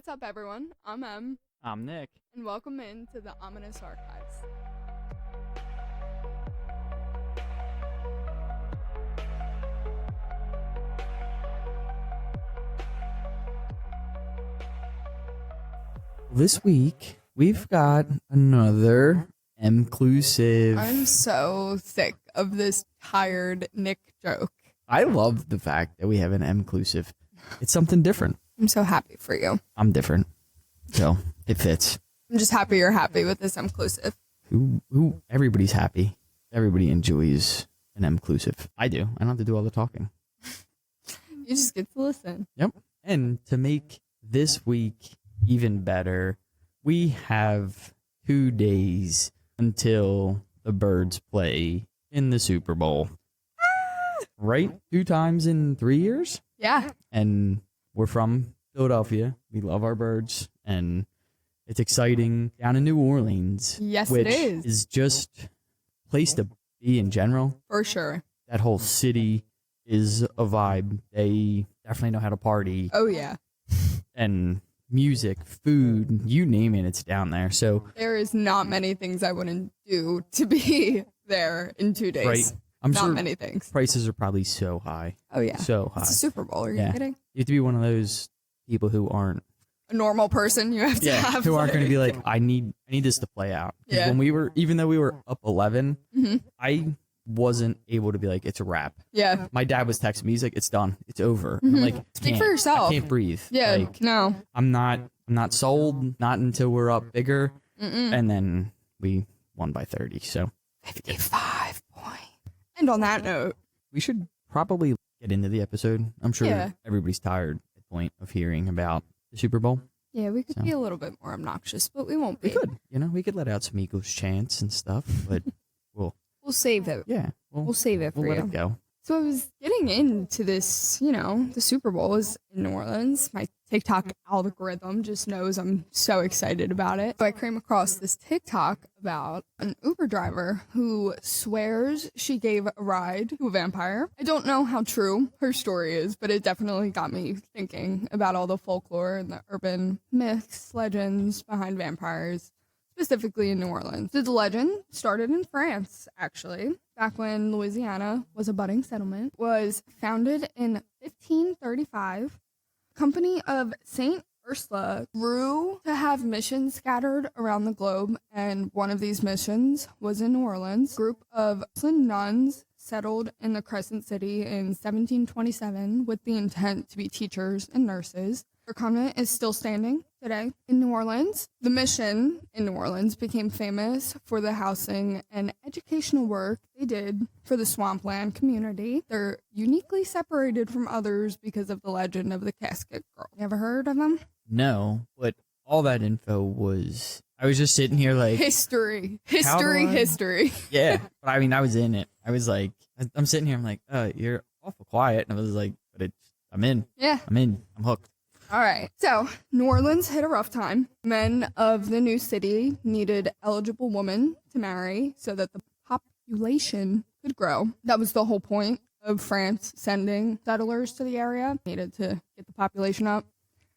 What's up, everyone? I'm Em, I'm Nick. and welcome into the Ominous Archives. This week, we've got another inclusive. I'm so sick of this tired Nick joke. I love the fact that we have an inclusive. It's something different. I'm so happy for you. I'm different. So it fits. I'm just happy you're happy with this inclusive. Everybody's happy. Everybody enjoys an inclusive. I do. I don't have to do all the talking. You just get to listen. Yep. And to make this week even better, we have 2 days until the birds play in the Super Bowl. Right? 2 times in 3 years? Yeah. And we're from Philadelphia. We love our birds. And it's exciting down in New Orleans. Yes, which it is. is just a place to be in general. For sure. That whole city is a vibe. They definitely know how to party. Oh, yeah. And music, food, you name it, it's down there. So There is not many things I wouldn't do to be there in 2 days. right, I'm not sure many things. prices are probably so high. Oh, yeah. So high. It's a Super Bowl. Are you Yeah. kidding? You have to be one of those people who aren't A normal person, you have to have. who aren't going to be like, I need this to play out. 'Cause Yeah. when we were, even though we were up 11, Mhm. I wasn't able to be like, it's a wrap. Yeah. My dad was texting me, he's like, it's done, it's over. And I'm like, Speak "Can't- for yourself." I can't breathe. Yeah. Like, No. I'm not sold, not until we're up bigger. Mm-mm. And then we won by 30. So 55 points. And on that note, we should probably get into the episode. I'm sure Yeah. everybody's tired at the point of hearing about the Super Bowl. yeah, we could So. be a little bit more obnoxious, but we won't be. We could, we could let out some Eagles chants and stuff, but We'll save it. yeah, We'll save it for we'll let you. it go. So I was getting into this, the Super Bowl is in New Orleans. My TikTok algorithm just knows I'm so excited about it. So I came across this TikTok about an Uber driver who swears she gave a ride to a vampire. I don't know how true her story is, but it definitely got me thinking about all the folklore and the urban myths, legends behind vampires, specifically in New Orleans. The legend started in France, actually, back when Louisiana was a budding settlement, was founded in 1535. Company of Saint Ursula grew to have missions scattered around the globe, and one of these missions was in New Orleans. A group of nuns settled in the Crescent City in 1727 with the intent to be teachers and nurses. Their convent is still standing today in New Orleans. The mission in New Orleans became famous for the housing and educational work they did for the swampland community. They're uniquely separated from others because of the legend of the Casket Girl. You ever heard of them? No, but all that info was, I was just sitting here like, History. How do I- History. yeah, but I mean, I was in it. I was like, I'm sitting here, I'm like, you're awful quiet. And I was like, but I'm in, Yeah. I'm hooked. All right. So, New Orleans hit a rough time. Men of the new city needed eligible women to marry so that the population could grow. That was the whole point of France sending settlers to the area. Needed to get the population up.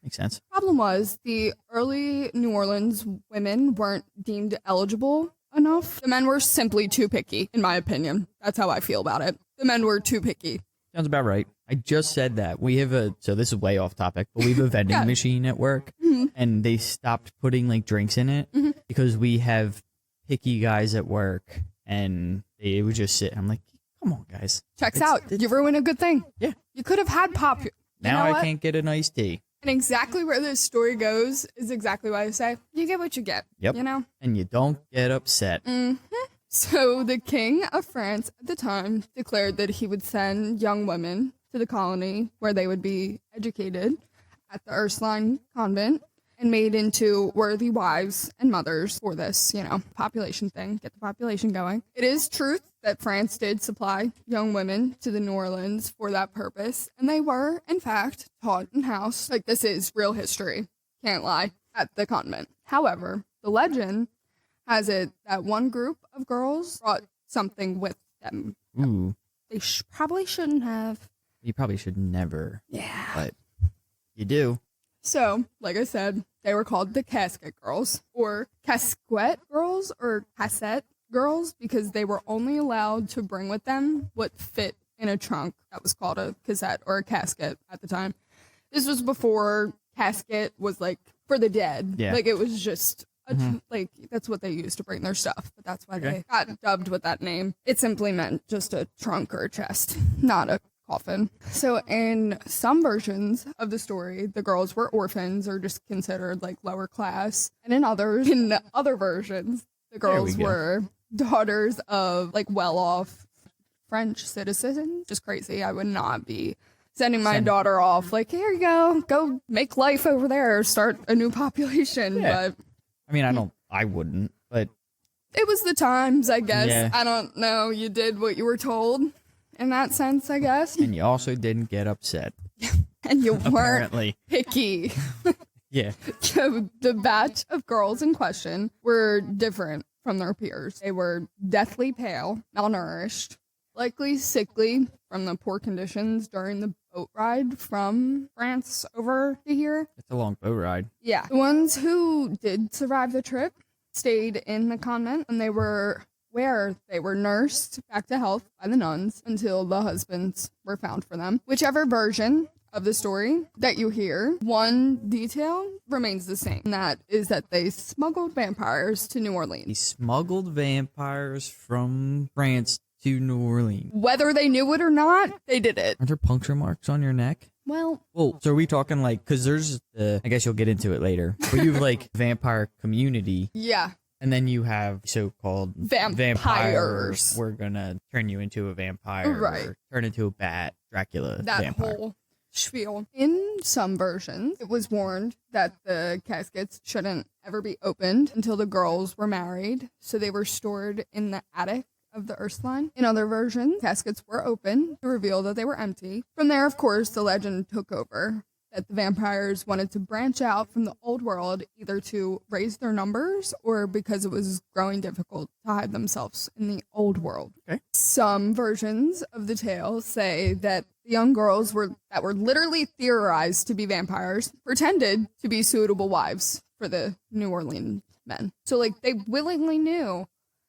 Makes sense. Problem was, the early New Orleans women weren't deemed eligible enough. The men were simply too picky, in my opinion. That's how I feel about it. The men were too picky. Sounds about right. I just said that. We have so this is way off topic, but we have a vending Yeah. machine at work, and they stopped putting like drinks in it because we have picky guys at work, and they would just sit. I'm like, come on, guys. Checks It's- out. You ruin a good thing. Yeah. You could have had pop. You Now know I what? can't get an iced tea. And exactly where this story goes is exactly why I say you get what you get. Yep. You know? And you don't get upset. So the king of France at the time declared that he would send young women to the colony where they would be educated at the Ursuline convent and made into worthy wives and mothers for this, population thing, get the population going. It is truth that France did supply young women to the New Orleans for that purpose, and they were, in fact, taught in house. Like, this is real history, can't lie, at the convent. However, the legend has it that one group of girls brought something with them. Ooh, They probably shouldn't have. you probably should never, Yeah. but you do. So, like I said, they were called the casket girls, or casquette girls, or cassette girls, because they were only allowed to bring with them what fit in a trunk. That was called a cassette or a casket at the time. This was before casket was like for the dead. Yeah. Like it was just like that's what they used to bring their stuff. But that's why they got dubbed with that name. It simply meant just a trunk or a chest, not a coffin. So in some versions of the story, the girls were orphans or just considered like lower class. And in other versions, the girls were daughters of like well-off French citizens. Just crazy. I would not be sending my daughter off like, here you go make life over there, start a new population. Yeah. But I mean, I wouldn't, but it was the times, I guess. Yeah. I don't know. You did what you were told in that sense, I guess. and you also didn't get upset. And you weren't Apparently. picky. Yeah. The batch of girls in question were different from their peers. They were deathly pale, malnourished, likely sickly from the poor conditions during the boat ride from France over to here. It's a long boat ride. Yeah. The ones who did survive the trip stayed in the convent, and where they were nursed back to health by the nuns until the husbands were found for them. Whichever version of the story that you hear, one detail remains the same. And that is that they smuggled vampires to New Orleans. He smuggled vampires from France to New Orleans. Whether they knew it or not, they did it. Are there puncture marks on your neck? Well, Oh, so are we talking like, because there's I guess you'll get into it later, but you have like vampire community, yeah. and then you have so-called Vampires. We're gonna turn you into a vampire, Right. or turn into a bat, Dracula That vampire. whole spiel. In some versions, it was warned that the caskets shouldn't ever be opened until the girls were married, so they were stored in the attic of the Ursuline. In other versions, caskets were open to reveal that they were empty. From there, of course, the legend took over that the vampires wanted to branch out from the old world, either to raise their numbers or because it was growing difficult to hide themselves in the old world. Okay. Some versions of the tale say that the young girls that were literally theorized to be vampires pretended to be suitable wives for the New Orleans men. So like they willingly knew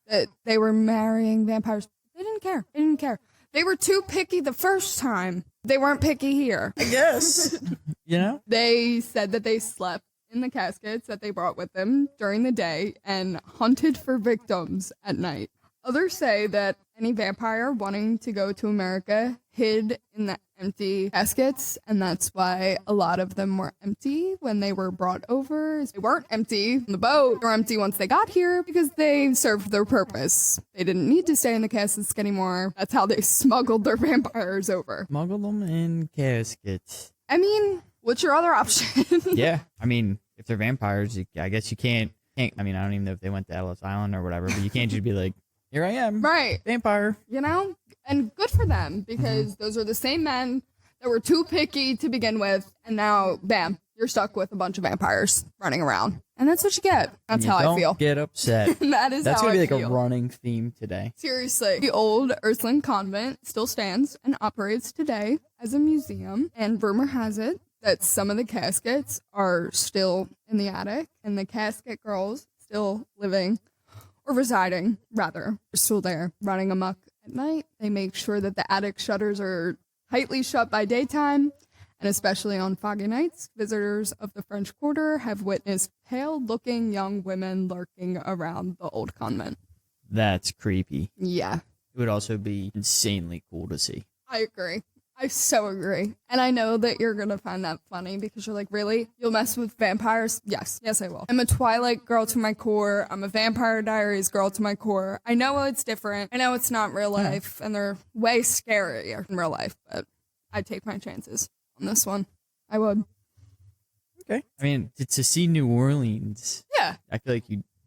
that they were marrying vampires. They didn't care. They were too picky the first time. They weren't picky here. I guess. You know? They said that they slept in the caskets that they brought with them during the day and hunted for victims at night. Others say that any vampire wanting to go to America hid in the empty caskets, and that's why a lot of them were empty when they were brought over. They weren't empty on the boat. They were empty once they got here because they served their purpose. They didn't need to stay in the caskets anymore. That's how they smuggled their vampires over. Smuggle them in caskets. I mean, what's your other option? Yeah. I mean, if they're vampires, I guess you can't. I mean, I don't even know if they went to Ellis Island or whatever, but you can't just be like, here I am. Right. Vampire. You know? And good for them, because those are the same men that were too picky to begin with, and now, bam, you're stuck with a bunch of vampires running around. And that's what you get. That's how I feel. Don't get upset. That's That's how gonna I be like feel. a running theme today. Seriously. The old Ursuline convent still stands and operates today as a museum, and rumor has it that some of the caskets are still in the attic, and the casket girls still living, or residing, rather, are still there, running amok at night. They make sure that the attic shutters are tightly shut by daytime, and especially on foggy nights, visitors of the French Quarter have witnessed pale-looking young women lurking around the old convent. That's creepy. Yeah, It would also be insanely cool to see. I agree. I so agree. And I know that you're going to find that funny because you're like, really? You'll mess with vampires? Yes. Yes, I will. I'm a Twilight girl to my core. I'm a Vampire Diaries girl to my core. I know it's different. I know it's not real life, and they're way scarier in real life, but I'd take my chances on this one. I would. Okay. I mean, to see New Orleans, Yeah. I feel like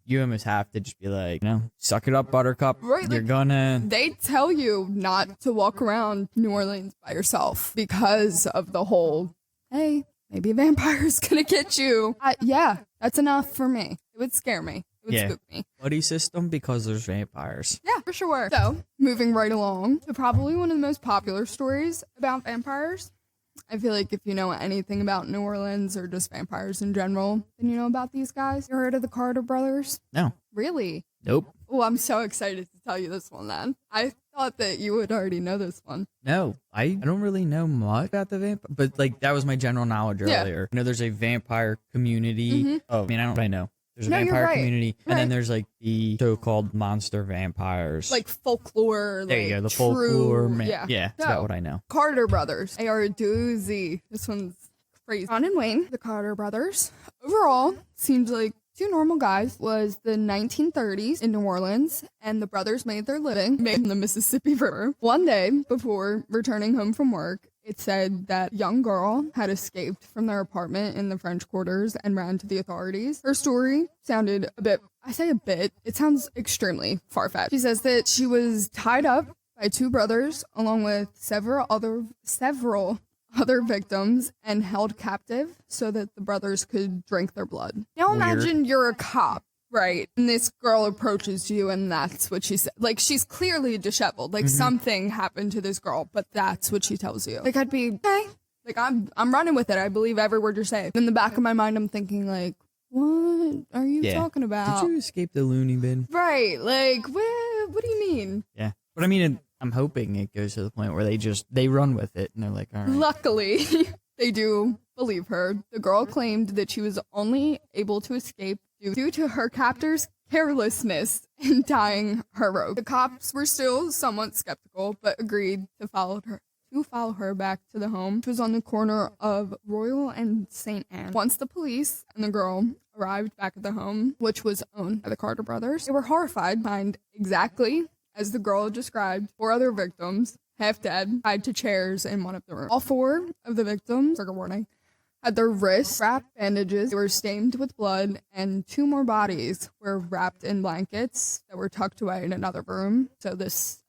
you almost have to just be like, suck it up, Buttercup. Right, You're like- gonna. They tell you not to walk around New Orleans by yourself because of the whole, hey, maybe a vampire's gonna get you. Yeah, that's enough for me. It would scare me. It would spook me. Buddy system because there's vampires. Yeah, for sure. So, moving right along to probably one of the most popular stories about vampires, I feel like if you know anything about New Orleans or just vampires in general, then you know about these guys. You heard of the Carter brothers? No. Really? Nope. Oh, I'm so excited to tell you this one then. I thought that you would already know this one. No, I don't really know much about the vampire, but like that was my general knowledge earlier. You know, there's a vampire community. Oh, I mean, I know. There's a vampire community, and then there's like the so-called monster vampires. Like folklore. There you go, the true, folklore. Yeah, that's about what I know. Carter brothers. They are a doozy. This one's crazy. John and Wayne, the Carter brothers. Overall, seems like two normal guys. Was the 1930s in New Orleans, and the brothers made their living in the Mississippi River. One day before returning home from work, it said that young girl had escaped from their apartment in the French Quarters and ran to the authorities. Her story sounded a bit, I say a bit, it sounds extremely far-fetched. She says that she was tied up by two brothers along with several other victims and held captive so that the brothers could drink their blood. Now imagine you're a cop. Right. And this girl approaches you and that's what she said. Like, she's clearly disheveled. Like, something happened to this girl, but that's what she tells you. Like, I'd be, okay. Like, I'm running with it. I believe every word you're saying. In the back of my mind, I'm thinking, like, what are you talking about? Did you escape the loony bin? Right. Like, what do you mean? Yeah. But I mean, I'm hoping it goes to the point where they run with it and they're like, all right. Luckily, they do believe her. The girl claimed that she was only able to escape due to her captor's carelessness in tying her rope. The cops were still somewhat skeptical, but agreed to follow her back to the home, which was on the corner of Royal and St. Anne. Once the police and the girl arrived back at the home, which was owned by the Carter brothers, they were horrified to find exactly as the girl described 4 other victims, half dead, tied to chairs in one of the rooms. All 4 of the victims, trigger warning, had their wrists wrapped bandages. They were stained with blood, and 2 more bodies were wrapped in blankets that were tucked away in another room. So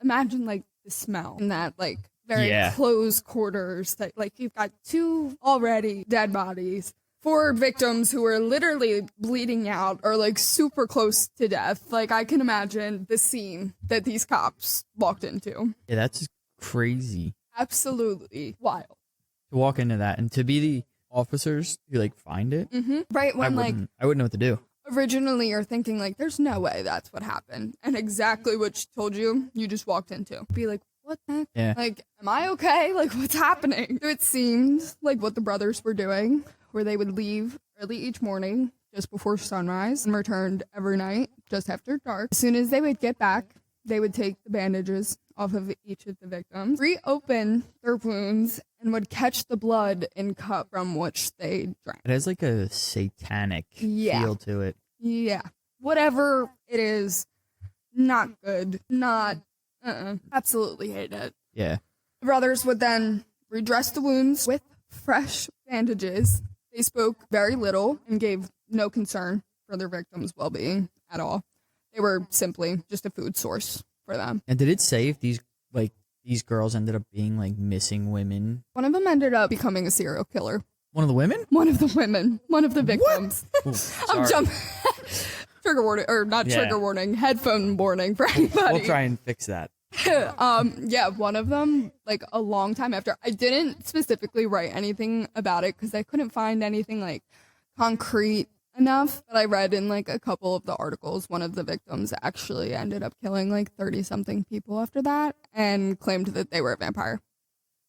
imagine like the smell in that like very close quarters that like you've got 2 already dead bodies, 4 victims who were literally bleeding out or like super close to death. Like I can imagine the scene that these cops walked into. Yeah, that's crazy. Absolutely wild. To walk into that and to be the officers who like find it. Right, when I wouldn't know what to do. Originally you're thinking like there's no way that's what happened, and exactly what she told you just walked into. Be like, what the heck? Yeah. Like, am I okay? Like, what's happening? So it seemed like what the brothers were doing, where they would leave early each morning just before sunrise and returned every night just after dark. As soon as they would get back, they would take the bandages off of each of the victims, reopen their wounds, and would catch the blood in cup from which they drank. It has like a satanic feel to it. Yeah. Whatever it is, not good. Not, absolutely hate it. Yeah. The brothers would then redress the wounds with fresh bandages. They spoke very little and gave no concern for their victims' well-being at all. They were simply just a food source for them. And did it say if these girls ended up being like missing women? One of them ended up becoming a serial killer. One of the women? One of the women. One of the victims. Ooh, I'm jumping. Trigger warning, or not trigger warning, headphone warning for anybody. We'll try and fix that. One of them, like a long time after. I didn't specifically write anything about it because I couldn't find anything like concrete enough, but I read in like a couple of the articles, one of the victims actually ended up killing like 30-something people after that and claimed that they were a vampire.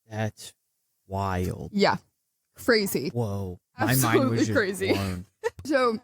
That's wild. Yeah. Crazy. Whoa. Absolutely my mind was just crazy. blown. So,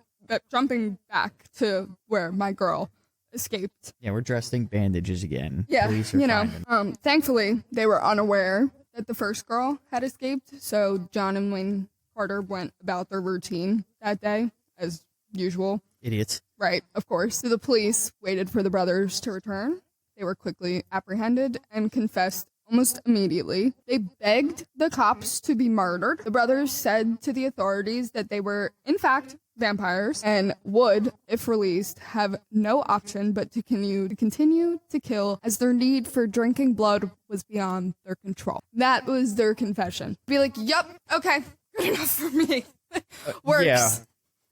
jumping back to where my girl escaped. Yeah, we're dressing bandages again. Yeah, Police are finding. Thankfully, they were unaware that the first girl had escaped, so John and Wayne Carter went about their routine that day, as usual. Idiots. Right, of course. So the police waited for the brothers to return. They were quickly apprehended and confessed almost immediately. They begged the cops to be murdered. The brothers said to the authorities that they were, in fact, vampires and would, if released, have no option but to continue to kill as their need for drinking blood was beyond their control. That was their confession. Be like, yep, okay, good enough for me. Works. Yeah.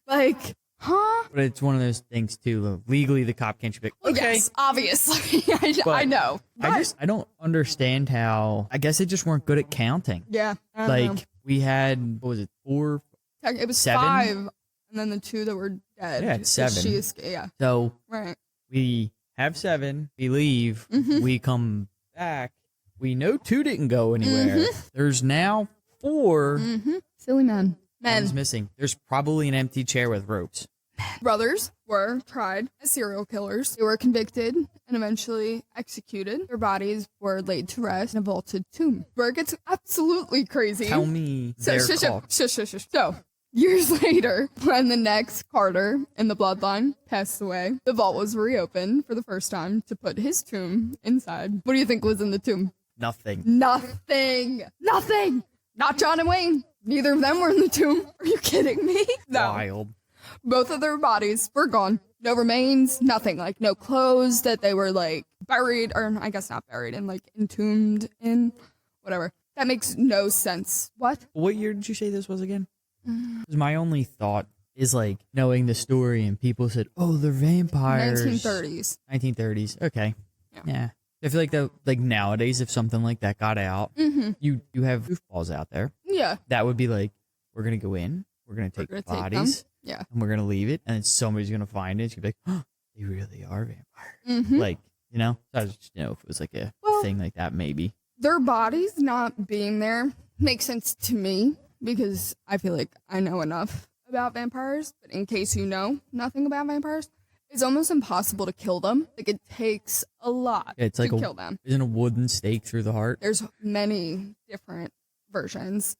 Like, Huh? But it's one of those things too. Legally, the cop can't just be like, okay. Yes, obviously. But I know. I don't understand how. I guess they just weren't good at counting. Yeah. I don't know. We had, what was it, 4? It was 7? 5, and then the 2 that were dead. Yeah, it's 7. Yeah. So Right. we have 7. We leave. We come back. We know 2 didn't go anywhere. There's now 4. Silly men. One's missing. There's probably an empty chair with ropes. Brothers were tried as serial killers. They were convicted and eventually executed. Their bodies were laid to rest in a vaulted tomb. Where it gets absolutely crazy. Tell me their call. So, years later, when the next Carter in the bloodline passed away, the vault was reopened for the first time to put his tomb inside. What do you think was in the tomb? Nothing. Nothing. Not John and Wayne. Neither of them were in the tomb. Are you kidding me? No. Wild. Both of their bodies were gone. No remains, nothing. Like, no clothes that they were, like, buried, or I guess not buried in, like, entombed in. Whatever. That makes no sense. What? What year did you say this was again? 'Cause my only thought is, like, knowing the story and people said, oh, they're vampires. 1930s. 1930s. Okay. Yeah. I feel like nowadays, if something like that got out, you have goofballs out there. Yeah. That would be like, we're going to go in, we're going to take the bodies, yeah, and we're going to leave it, and then somebody's going to find it. It's going to be like, oh, they really are vampires. Like, you know? So I was just, if it was like a thing like that, maybe. Their bodies not being there makes sense to me because I feel like I know enough about vampires. But in case you know nothing about vampires, it's almost impossible to kill them. Like, it takes a lot to kill them. Isn't a wooden stake through the heart? There's many different versions.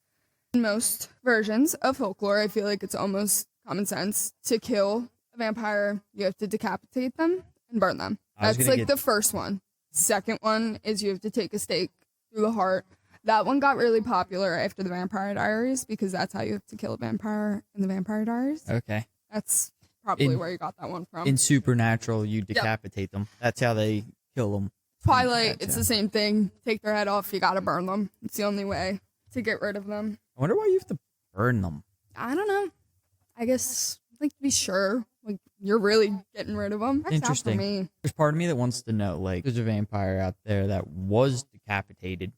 In most versions of folklore, I feel like it's almost common sense to kill a vampire. You have to decapitate them and burn them. That's like the first one. Second one is you have to take a stake through the heart. That one got really popular after the Vampire Diaries because that's how you have to kill a vampire in the Vampire Diaries. Okay. That's probably where you got that one from. In Supernatural, you decapitate them. That's how they kill them. Twilight, it's the same thing. Take their head off, you gotta burn them. It's the only way to get rid of them. I wonder why you have to burn them. I don't know. I guess, like, to be sure, like, you're really getting rid of them. That's interesting. Not for me. There's part of me that wants to know, like, there's a vampire out there that was decapitated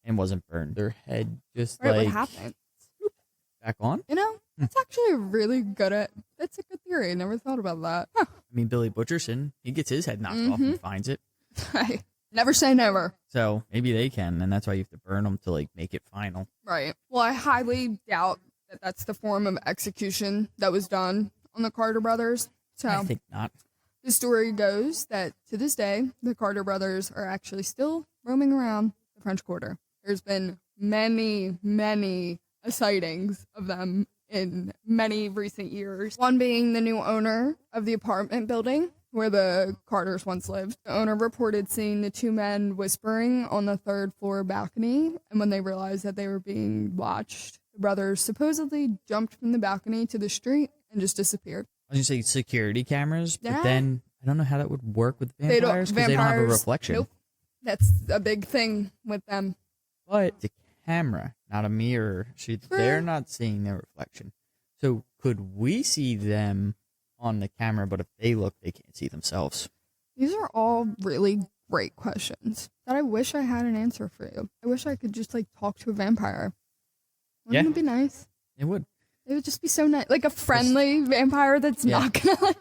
and wasn't burned. Their head just, what happened? Back on? You know, that's actually that's a good theory. I never thought about that. Huh. I mean, Billy Butcherson, he gets his head knocked off and finds it. Right. Never say never. So maybe they can, and that's why you have to burn them to, like, make it final. Right. Well, I highly doubt that that's the form of execution that was done on the Carter brothers. So I think not. The story goes that to this day, the Carter brothers are actually still roaming around the French Quarter. There's been many, many sightings of them in many recent years. One being the new owner of the apartment building where the Carters once lived. The owner reported seeing the 2 men whispering on the 3rd floor balcony, and when they realized that they were being watched, the brothers supposedly jumped from the balcony to the street and just disappeared. I was going to say security cameras, but then I don't know how that would work with vampires because they don't have a reflection. Nope. That's a big thing with them. But the camera, not a mirror. They're not seeing their reflection. So could we see them on the camera, but if they look, they can't see themselves? These are all really great questions that I wish I had an answer for you. I wish I could just, like, talk to a vampire. Wouldn't it be nice? It would. It would just be so nice. Like a friendly vampire that's not gonna, like,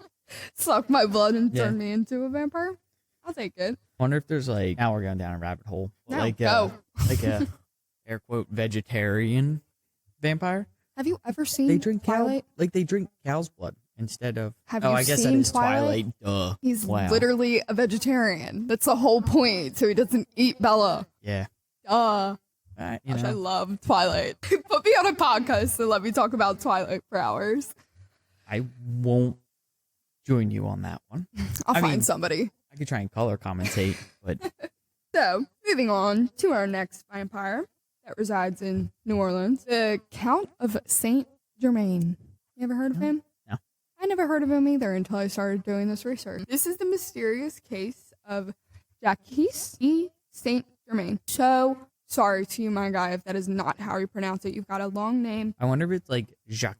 suck my blood and turn me into a vampire. I'll take it. Wonder if there's, like, now we're going down a rabbit hole. No, like go. Like a air quote vegetarian vampire. Have you ever seen they drink Twilight? They drink cow's blood instead of. Have you I guess seen that is Twilight? Duh. He's literally a vegetarian. That's the whole point. So he doesn't eat Bella. Yeah. Gosh, you know. I love Twilight. Put me on a podcast and let me talk about Twilight for hours. I won't join you on that one. I'll find somebody. I could try and color commentate, but. So, moving on to our next vampire that resides in New Orleans, the Count of Saint Germain. You ever heard of him? No. I never heard of him either until I started doing this research. This is the mysterious case of Jacques de Saint Germain. So sorry to you, my guy, if that is not how you pronounce it. You've got a long name. I wonder if it's like Jacques.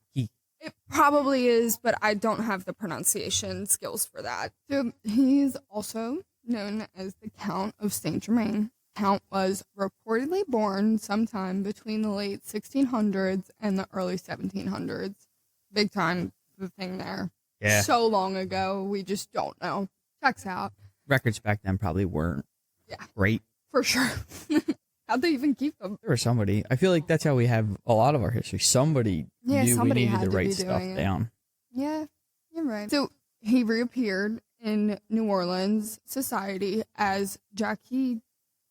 It probably is, but I don't have the pronunciation skills for that. So he's also known as the Count of Saint Germain. Count was reportedly born sometime between the late 1600s and the early 1700s. Big time the thing there. Yeah. So long ago, we just don't know. Checks out. Records back then probably weren't great. For sure. How'd they even keep them? There was somebody. I feel like that's how we have a lot of our history. Somebody knew we needed to write stuff down. Yeah, you're right. So he reappeared in New Orleans society as Jacques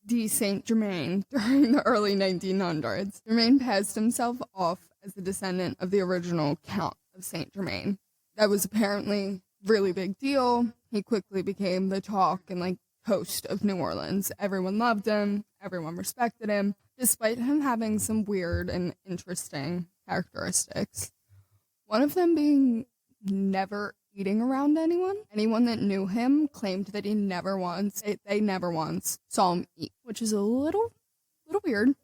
de Saint Germain during the early 1900s. Germain passed himself off as the descendant of the original Count of Saint Germain. That was apparently really big deal. He quickly became the talk and host of New Orleans. Everyone loved him. Everyone respected him, despite him having some weird and interesting characteristics. One of them being never eating around anyone. Anyone that knew him claimed that they never once saw him eat, which is a little weird.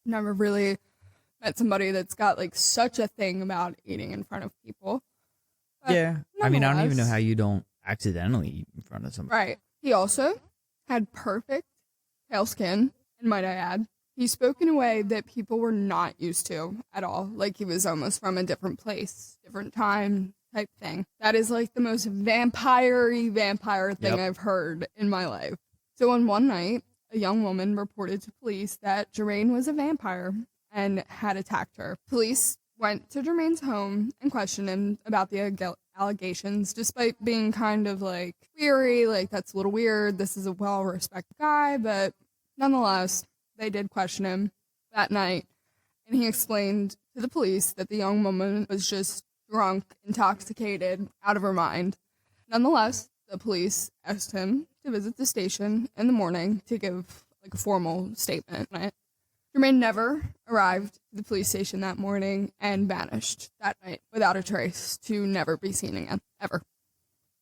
Never really met somebody that's got such a thing about eating in front of people. But yeah. I mean, I don't even know how you don't accidentally eat in front of somebody. Right. He also had perfect pale skin, and might I add, he spoke in a way that people were not used to at all. Like he was almost from a different place, different time type thing. That is the most vampire thing I've heard in my life. So on one night, a young woman reported to police that Germain was a vampire and had attacked her. Police went to Germain's home and questioned him about the allegations, despite being kind of weary, that's a little weird. This is a well-respected guy, but nonetheless, they did question him that night, and he explained to the police that the young woman was just drunk, intoxicated, out of her mind. Nonetheless, the police asked him to visit the station in the morning to give a formal statement on it. Germain never arrived to the police station that morning and vanished that night without a trace to never be seen again, ever.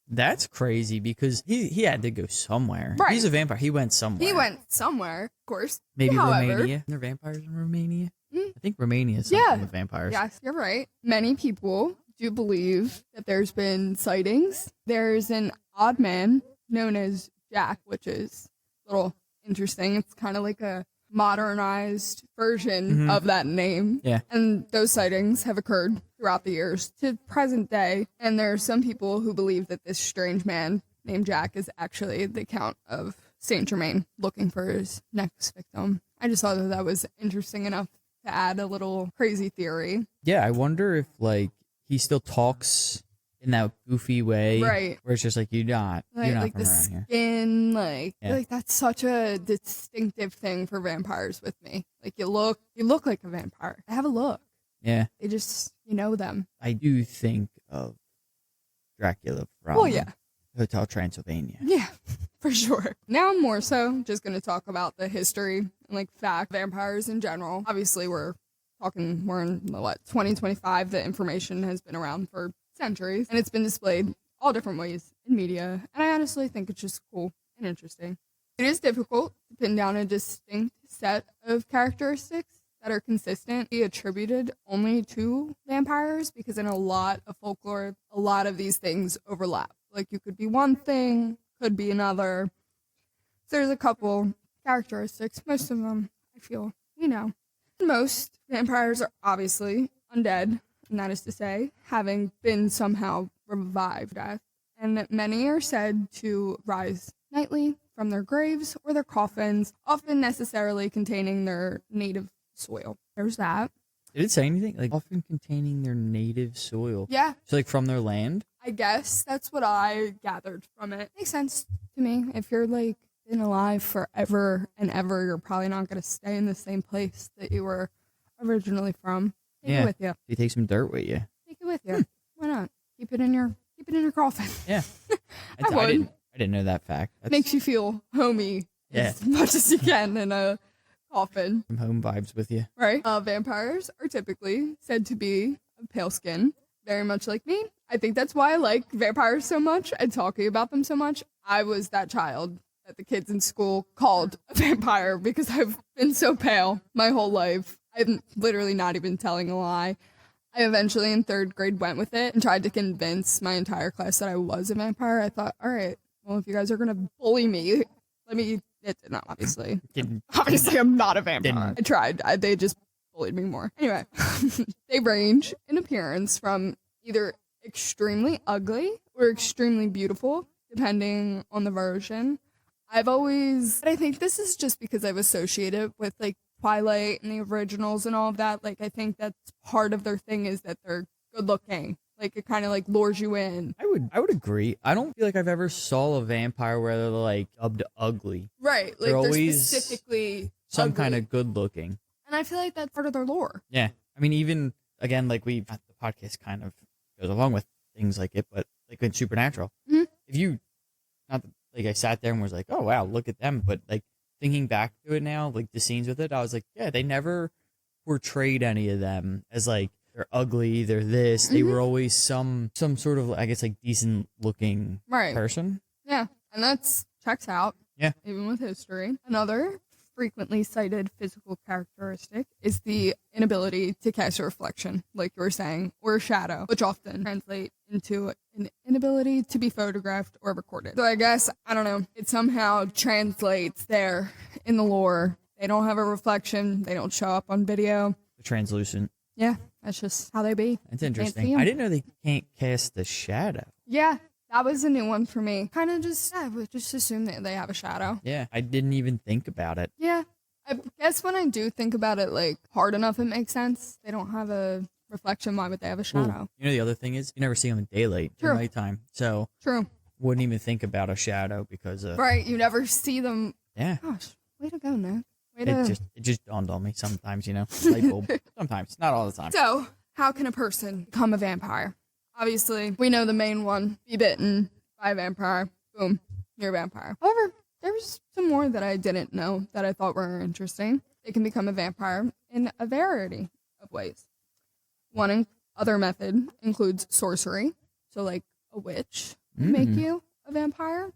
That's crazy because he had to go somewhere. Right. He's a vampire. He went somewhere. Of course. Maybe However, Romania. Are there vampires in Romania? I think Romania is something with vampires. Yes, you're right. Many people do believe that there's been sightings. There's an odd man known as Jack, which is a little interesting. It's kind of like a modernized version of that name. Yeah. And those sightings have occurred throughout the years to present day. And there are some people who believe that this strange man named Jack is actually the Count of Saint Germain looking for his next victim. I just thought that was interesting enough to add a little crazy theory. Yeah, I wonder if he still talks in that goofy way, right? Where it's just you're not from the around skin, here. That's such a distinctive thing for vampires with me. You look like a vampire. They have a look. Yeah, they just them. I do think of Dracula from Hotel Transylvania. Yeah, for sure. Now I'm more so just going to talk about the history and fact vampires in general. Obviously, we're in 2025. The information has been around for centuries, and it's been displayed all different ways in media, and I honestly think it's just cool and interesting. It is difficult to pin down a distinct set of characteristics that are consistent, be attributed only to vampires, because in a lot of folklore, a lot of these things overlap. You could be one thing, could be another. So there's a couple characteristics, most of them I feel we know. Most vampires are obviously undead, and that is to say, having been somehow revived death. And many are said to rise nightly from their graves or their coffins, often necessarily containing their native soil. There's that. Did it say anything? Often containing their native soil. Yeah. So from their land? I guess that's what I gathered from it. Makes sense to me. If you're been alive forever and ever, you're probably not going to stay in the same place that you were originally from. Take it with you. You take some dirt with you. Take it with you. Why not? Keep it in your coffin. Yeah. I didn't know that fact. Makes you feel homey as much as you can in a coffin. Some home vibes with you. Right. Vampires are typically said to be of pale skin, very much like me. I think that's why I like vampires so much and talking about them so much. I was that child that the kids in school called a vampire because I've been so pale my whole life. I'm literally not even telling a lie. I eventually in 3rd grade went with it and tried to convince my entire class that I was a vampire. I thought, all right, well, if you guys are going to bully me, it did not, obviously. Obviously, I'm not a vampire. I tried. They just bullied me more. Anyway, they range in appearance from either extremely ugly or extremely beautiful, depending on the version. I think this is just because I've associated with like Twilight and the originals and all of that. Like, I think that's part of their thing is that they're good looking. Like, it kind of like lures you in. I would agree. I don't feel like I've ever saw a vampire where they're like dubbed ugly. Right. Like, they're specifically some ugly. kind of good looking. And I feel like that's part of their lore. Yeah. I mean, even again, like the podcast kind of goes along with things like it, but like in Supernatural, if you, not like I sat there and was like, oh wow, look at them, but like thinking back to it now, like the scenes with it, I was like, yeah, they never portrayed any of them as like they're ugly, they're this. They were always some sort of, I guess, like decent looking person. Yeah, and that's checks out. Yeah, even with history. Another frequently cited physical characteristic is the inability to cast a reflection, like you were saying, or a shadow, which often translate into an inability to be photographed or recorded. So I guess, I don't know, it somehow translates there in the lore. They don't have a reflection. They don't show up on video. Translucent. Yeah, that's just how they be. That's interesting. I didn't know they can't cast the shadow. Yeah, that was a new one for me. Kind of just, I would just assume that they have a shadow. Yeah, I didn't even think about it. Yeah, I guess when I do think about it, like, hard enough, it makes sense. They don't have a reflection. Why would they have a shadow? Ooh, you know, the other thing is, you never see them in daylight, during nighttime. So, true. Wouldn't even think about a shadow because of... Right, you never see them. Yeah. Gosh, way to go, Nick. It just dawned on me sometimes, you know, light bulb. Sometimes, not all the time. So, how can a person become a vampire? Obviously, we know the main one, be bitten by a vampire. Boom, you're a vampire. However, there's some more that I didn't know that I thought were interesting. They can become a vampire in a variety of ways. One other method includes sorcery. So, like, a witch can make you a vampire.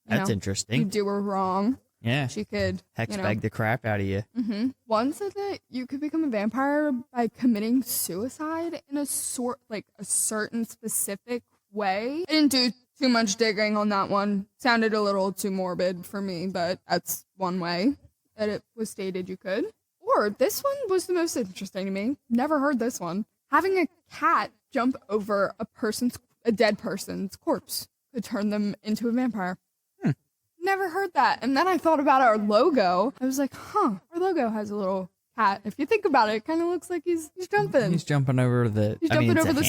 That's interesting. You do her wrong. Yeah. She could bag the crap out of you. Mm-hmm. One said that you could become a vampire by committing suicide in a certain specific way. I didn't do too much digging on that one. Sounded a little too morbid for me, but that's one way that it was stated you could. Or this one was the most interesting to me. Never heard this one. Having a cat jump over a dead person's corpse could turn them into a vampire. Never heard that. And then I thought about our logo. I was like, our logo has a little cat. If you think about it, it kind of looks like he's jumping. He's jumping over the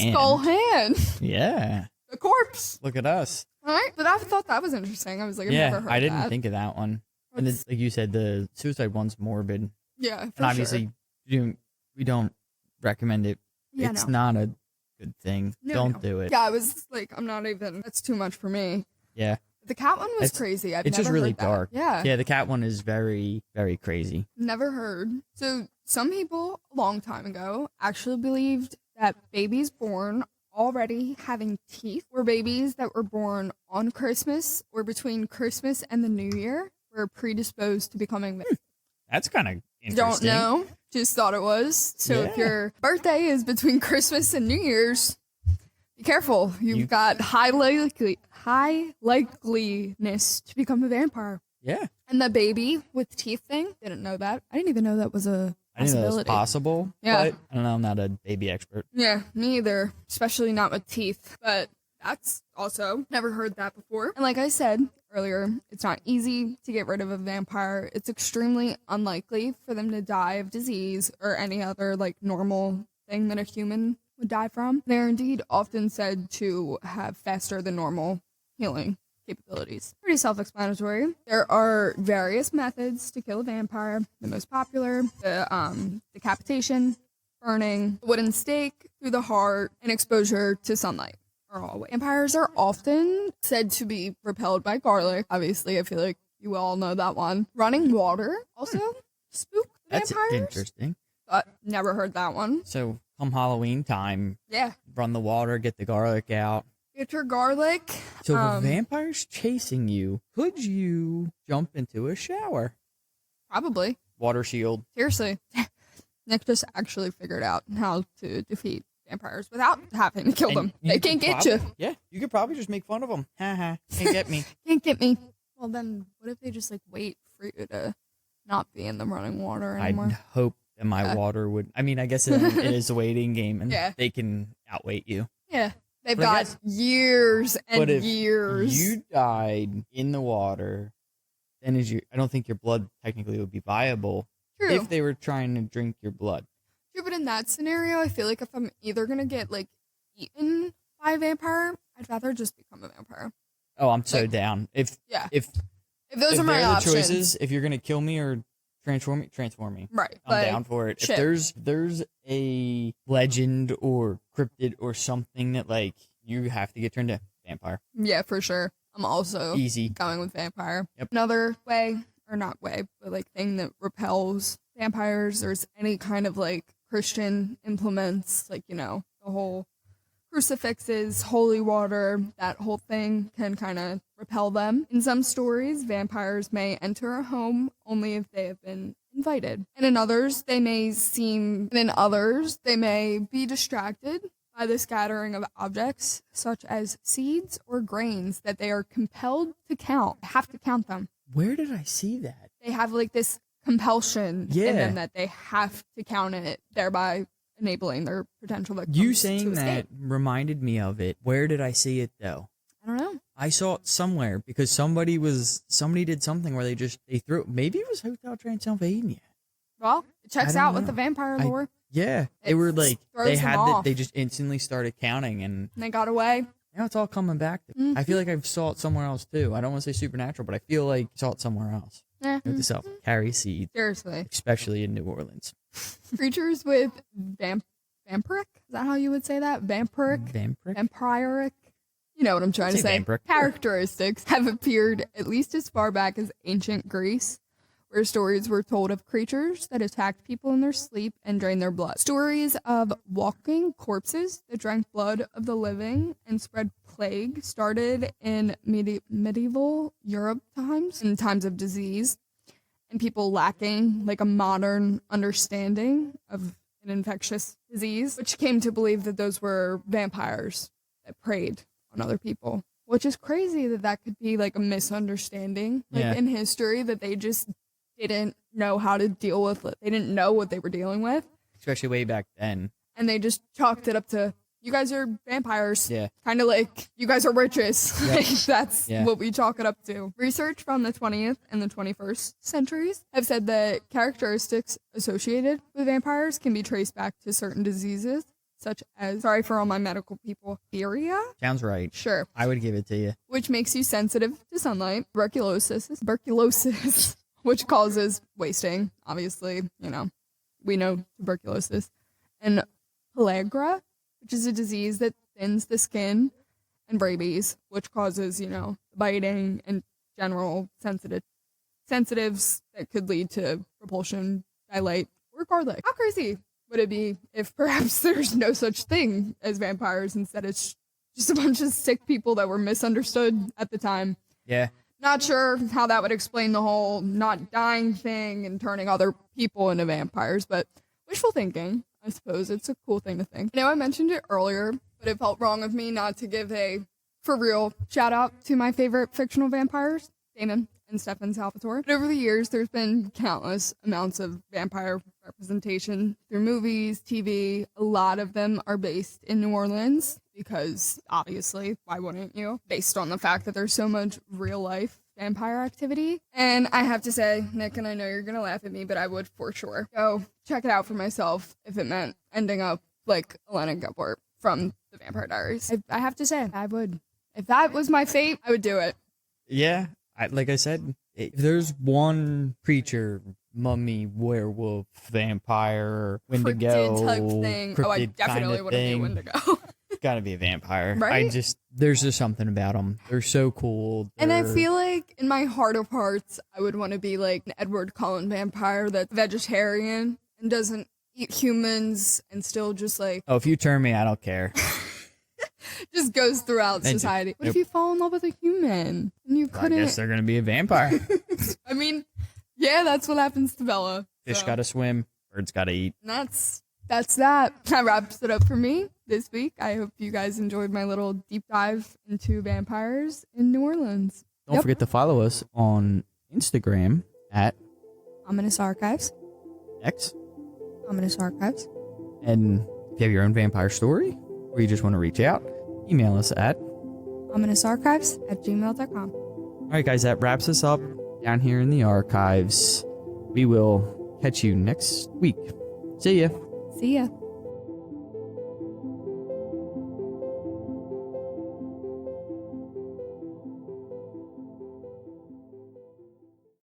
skull hand. Yeah. The corpse. Look at us. All right. But I thought that was interesting. I was like, I've never heard that. I didn't think of that one. And then, like you said, the suicide one's morbid. Yeah, for and obviously, we don't recommend it. Yeah, it's not a good thing. Don't do it. Yeah, I was like, that's too much for me. Yeah. The cat one was crazy. It's just really dark. Yeah. Yeah, the cat one is very, very crazy. Never heard. So some people a long time ago actually believed that babies born already having teeth were babies that were born on Christmas or between Christmas and the New Year were predisposed to becoming That's kind of interesting. Don't know. Just thought it was. So if your birthday is between Christmas and New Year's, be careful. You've got high likeliness to become a vampire. Yeah. And the baby with teeth thing, didn't know that. I didn't even know that was a possibility. I didn't know that was possible. Yeah. But I don't know. I'm not a baby expert. Yeah, me either. Especially not with teeth. But that's also never heard that before. And like I said earlier, it's not easy to get rid of a vampire. It's extremely unlikely for them to die of disease or any other like normal thing that a human would die from. They're indeed often said to have faster than normal healing capabilities. Pretty self-explanatory. There are various methods to kill a vampire. The most popular, the decapitation, burning, the wooden stake through the heart, and exposure to sunlight are all ways. Vampires are often said to be repelled by garlic. Obviously, I feel like you all know that one. Running water also spook vampires. That's interesting. But never heard that one. So come Halloween time, run the water, get the garlic out. Get your garlic. So if a vampire's chasing you, could you jump into a shower? Probably. Water shield. Seriously. Nick just actually figured out how to defeat vampires without having to kill them. They can't get you. Yeah, you could probably just make fun of them. Haha, can't get me. Can't get me. Well, then what if they just like wait for you to not be in the running water anymore? I'd hope that my water would. I mean, I guess it is a waiting game, and they can outweight you. Yeah, they've got years and years. You died in the water, then I don't think your blood technically would be viable. True. If they were trying to drink your blood. True, but in that scenario, I feel like if I'm either gonna get like eaten by a vampire, I'd rather just become a vampire. Oh, I'm so down. If those are my options. Choices, if you're gonna kill me or transform me. Right. I'm down for it. Shit. If there's a legend or cryptid or something that like you have to get turned into vampire. Yeah, for sure. I'm also going with vampire. Yep. Another way, or not way, but like thing that repels vampires, there's any kind of like Christian implements, like, you know, the whole crucifixes, holy water, that whole thing can kind of repel them. In some stories, vampires may enter a home only if they have been invited. And in others, they may be distracted by the scattering of objects, such as seeds or grains that they are compelled to count. They have to count them. Where did I see that? They have like this compulsion in them that they have to count it, thereby enabling their potential victims. You saying that reminded me of it. Where did I see it though? I don't know. I saw it somewhere because somebody did something where they threw. Maybe it was Hotel Transylvania. Well, it checks out with the vampire lore. They were like they just instantly started counting and they got away. Now it's all coming back. I feel like I saw it somewhere else too. I don't want to say supernatural, but I feel like I saw it somewhere else. Note to self: carry seeds. Seriously, especially in New Orleans. Creatures with vampiric. Is that how you would say that? Vampiric. You know what I'm trying to say. Characteristics have appeared at least as far back as ancient Greece, where stories were told of creatures that attacked people in their sleep and drained their blood. Stories of walking corpses that drank blood of the living and spread plague started in medieval Europe times, in times of disease, and people lacking like a modern understanding of an infectious disease, which came to believe that those were vampires that preyed on other people. Which is crazy that could be like a misunderstanding in history, that they just didn't know how to deal with it. They didn't know what they were dealing with. Especially way back then. And they just chalked it up to, you guys are vampires. Yeah. Kind of like, you guys are witches. Yep. Like, that's what we chalk it up to. Research from the 20th and the 21st centuries have said that characteristics associated with vampires can be traced back to certain diseases, such as, sorry for all my medical people, diphtheria? Sounds right. Sure. I would give it to you. Which makes you sensitive to sunlight. Tuberculosis, which causes wasting, obviously, you know, we know tuberculosis. And pellagra, which is a disease that thins the skin, and rabies, which causes, you know, biting and general sensitives that could lead to repulsion, dilate, or garlic. How crazy would it be if perhaps there's no such thing as vampires, instead it's just a bunch of sick people that were misunderstood at the time? Yeah. Not sure how that would explain the whole not dying thing and turning other people into vampires, but wishful thinking, I suppose. It's a cool thing to think. I know I mentioned it earlier, but it felt wrong of me not to give a, for real, shout out to my favorite fictional vampires, Damon and Stefan Salvatore. But over the years, there's been countless amounts of vampire representation through movies, TV. A lot of them are based in New Orleans because, obviously, why wouldn't you? Based on the fact that there's so much real-life vampire activity. And I have to say, Nick, and I know you're going to laugh at me, but I would for sure go check it out for myself if it meant ending up like Elena Gilbert from The Vampire Diaries. I have to say, I would. If that was my fate, I would do it. Yeah. Like I said, if there's one creature, mummy, werewolf, vampire, Wendigo, type thing. Oh, I definitely want to be Wendigo. It's got to be a vampire. Right? There's just something about them. They're so cool. And I feel like in my heart of hearts, I would want to be like an Edward Cullen vampire that's vegetarian and doesn't eat humans and still just like... Oh, if you turn me, I don't care. Just goes throughout society. What if you fall in love with a human and you couldn't? I guess they're gonna be a vampire. I mean, yeah, that's what happens to Bella. Fish gotta swim. Birds gotta eat. And that's that. That wraps it up for me this week. I hope you guys enjoyed my little deep dive into vampires in New Orleans. Don't forget to follow us on Instagram at Ominous Archives. X. Ominous Archives. And if you have your own vampire story or you just want to reach out, email us at ominousarchives@gmail.com. All right, guys, that wraps us up down here in the archives. We will catch you next week. See ya. See ya.